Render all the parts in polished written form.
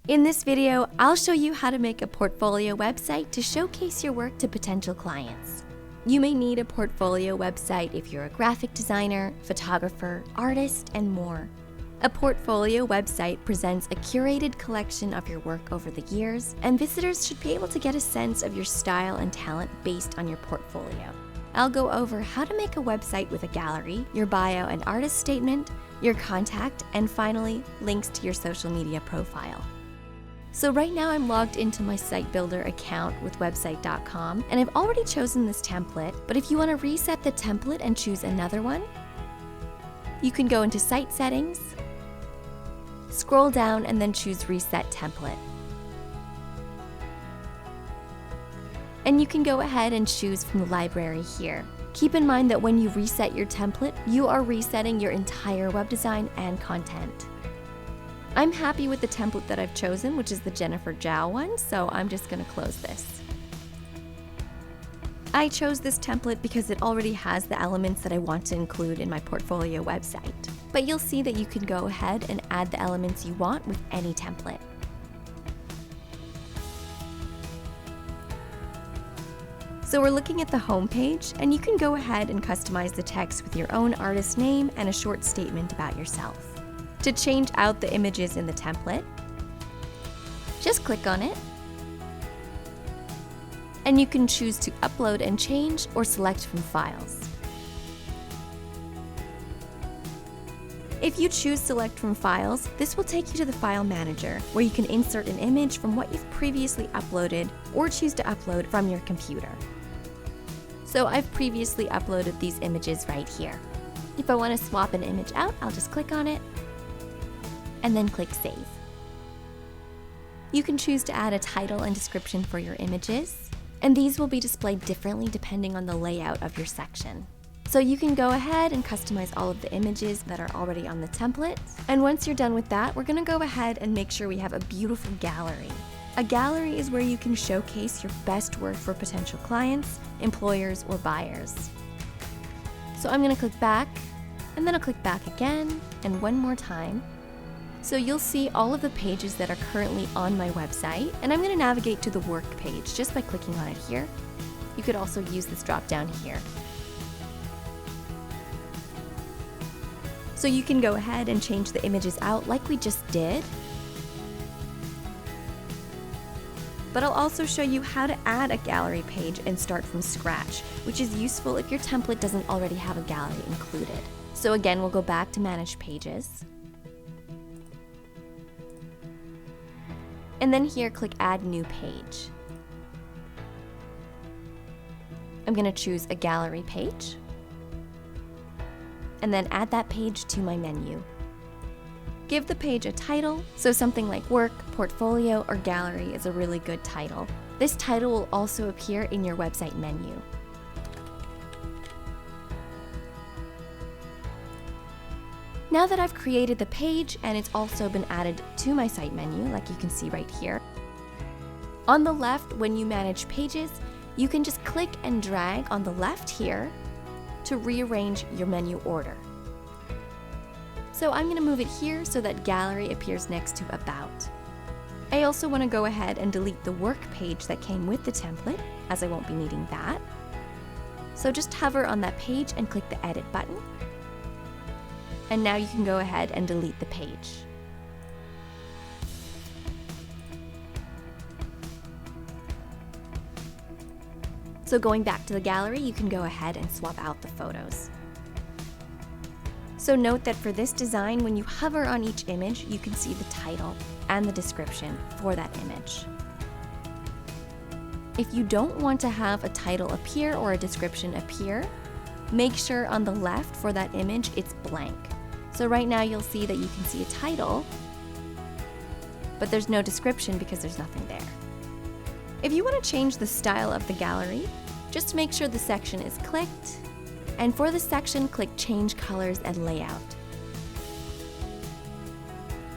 In this video, I'll show you how to make a portfolio website to showcase your work to potential clients. You may need a portfolio website if you're a graphic designer, photographer, artist, and more. A portfolio website presents a curated collection of your work over the years, and visitors should be able to get a sense of your style and talent based on your portfolio. I'll go over how to make a website with a gallery, your bio and artist statement, your contact, and finally, links to your social media profile. So right now I'm logged into my site builder account with website.com, and I've already chosen this template, but if you want to reset the template and choose another one, you can go into Site Settings, scroll down, and then choose Reset Template. And you can go ahead and choose from the library here. Keep in mind that when you reset your template, you are resetting your entire web design and content. I'm happy with the template that I've chosen, which is the Jennifer Zhao one, so I'm just going to close this. I chose this template because it already has the elements that I want to include in my portfolio website. But you'll see that you can go ahead and add the elements you want with any template. So we're looking at the home page, and you can go ahead and customize the text with your own artist name and a short statement about yourself. To change out the images in the template, just click on it, and you can choose to upload and change or select from files. If you choose Select from Files, this will take you to the File Manager, where you can insert an image from what you've previously uploaded or choose to upload from your computer. So I've previously uploaded these images right here. If I want to swap an image out, I'll just click on it, and then click Save. You can choose to add a title and description for your images, and these will be displayed differently depending on the layout of your section. So you can go ahead and customize all of the images that are already on the template, and once you're done with that, we're going to go ahead and make sure we have a beautiful gallery. A gallery is where you can showcase your best work for potential clients, employers, or buyers. So I'm going to click back, and then I'll click back again, and one more time. So you'll see all of the pages that are currently on my website, and I'm going to navigate to the work page just by clicking on it here. You could also use this drop down here. So you can go ahead and change the images out like we just did. But I'll also show you how to add a gallery page and start from scratch, which is useful if your template doesn't already have a gallery included. So again, we'll go back to Manage Pages. And then here, click Add New Page. I'm going to choose a gallery page, and then add that page to my menu. Give the page a title, so something like Work, Portfolio, or Gallery is a really good title. This title will also appear in your website menu. Now that I've created the page and it's also been added to my site menu, like you can see right here, on the left, when you manage pages, you can just click and drag on the left here to rearrange your menu order. So I'm going to move it here so that Gallery appears next to About. I also want to go ahead and delete the work page that came with the template, as I won't be needing that. So just hover on that page and click the Edit button. And now you can go ahead and delete the page. So going back to the gallery, you can go ahead and swap out the photos. So note that for this design, when you hover on each image, you can see the title and the description for that image. If you don't want to have a title appear or a description appear, make sure on the left for that image it's blank. So right now you'll see that you can see a title, but there's no description because there's nothing there. If you want to change the style of the gallery, just make sure the section is clicked, and for the section, click Change Colors and Layout.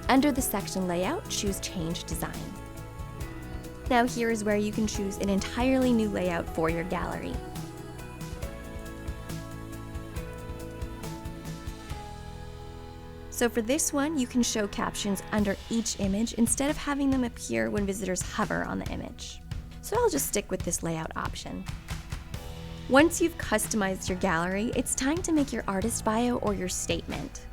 Under the section layout, choose Change Design. Now here is where you can choose an entirely new layout for your gallery. So for this one, you can show captions under each image instead of having them appear when visitors hover on the image. So I'll just stick with this layout option. Once you've customized your gallery, it's time to make your artist bio or your statement.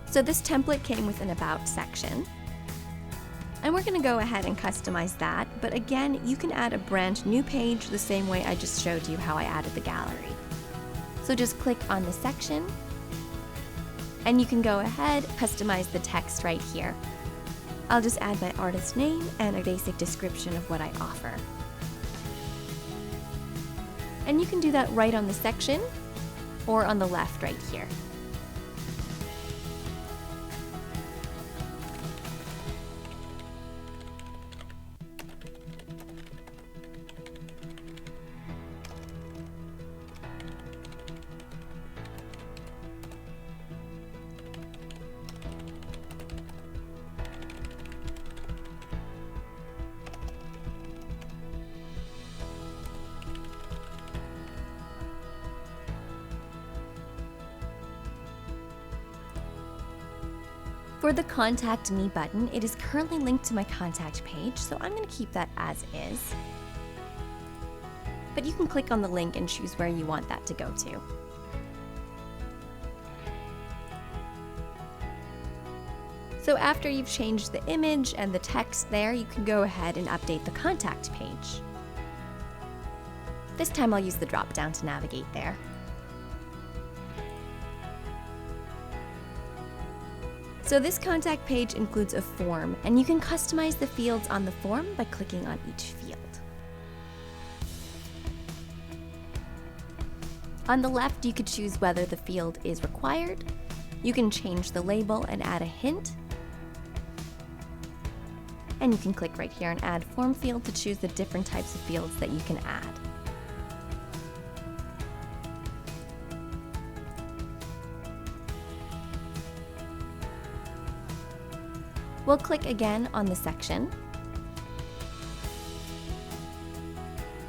So this template came with an About section. And we're going to go ahead and customize that, but again, you can add a brand new page the same way I just showed you how I added the gallery. So just click on the section, and you can go ahead, customize the text right here. I'll just add my artist name and a basic description of what I offer. And you can do that right on the section, or on the left right here. For the Contact Me button, it is currently linked to my contact page, so I'm going to keep that as is. But you can click on the link and choose where you want that to go to. So after you've changed the image and the text there, you can go ahead and update the contact page. This time I'll use the drop-down to navigate there. So this contact page includes a form, and you can customize the fields on the form by clicking on each field. On the left, you could choose whether the field is required. You can change the label and add a hint. And you can click right here and add form field to choose the different types of fields that you can add. We'll click again on the section.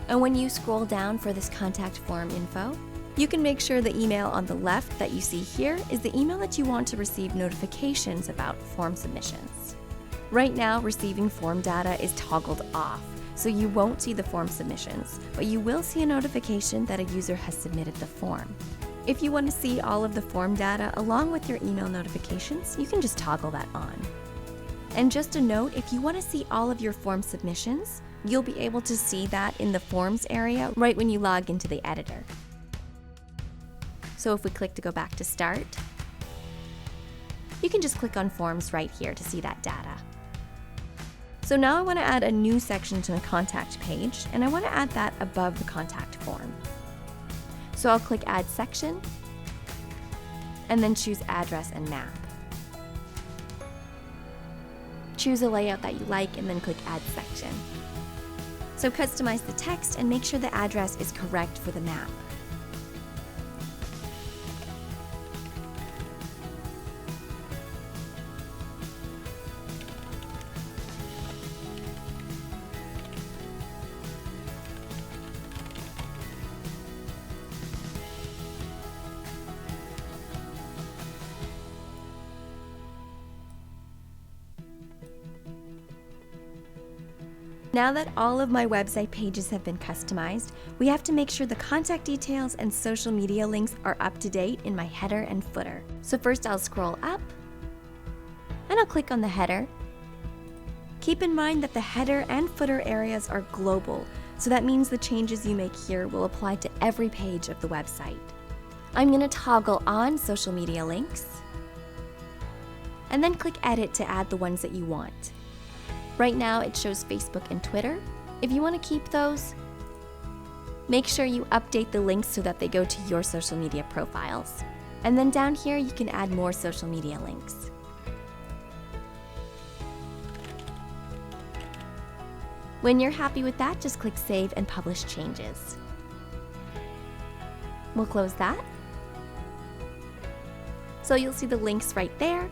And when you scroll down for this contact form info, you can make sure the email on the left that you see here is the email that you want to receive notifications about form submissions. Right now, receiving form data is toggled off, so you won't see the form submissions, but you will see a notification that a user has submitted the form. If you want to see all of the form data along with your email notifications, you can just toggle that on. And just a note, if you want to see all of your form submissions, you'll be able to see that in the Forms area right when you log into the editor. So if we click to go back to Start, you can just click on Forms right here to see that data. So now I want to add a new section to the contact page, and I want to add that above the contact form. So I'll click Add Section, and then choose Address and Map. Choose a layout that you like and then click Add Section. So customize the text and make sure the address is correct for the map. Now that all of my website pages have been customized, we have to make sure the contact details and social media links are up to date in my header and footer. So first I'll scroll up, and I'll click on the header. Keep in mind that the header and footer areas are global, so that means the changes you make here will apply to every page of the website. I'm going to toggle on social media links, and then click Edit to add the ones that you want. Right now it shows Facebook and Twitter. If you want to keep those, make sure you update the links so that they go to your social media profiles. And then down here you can add more social media links. When you're happy with that, just click Save and Publish Changes. We'll close that. So you'll see the links right there.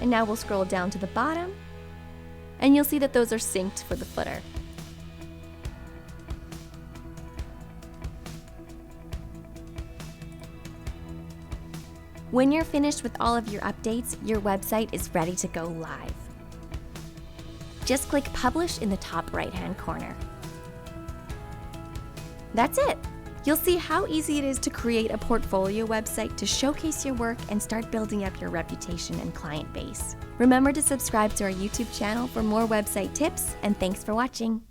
And now we'll scroll down to the bottom, and you'll see that those are synced for the footer. When you're finished with all of your updates, your website is ready to go live. Just click Publish in the top right-hand corner. That's it! You'll see how easy it is to create a portfolio website to showcase your work and start building up your reputation and client base. Remember to subscribe to our YouTube channel for more website tips, and thanks for watching.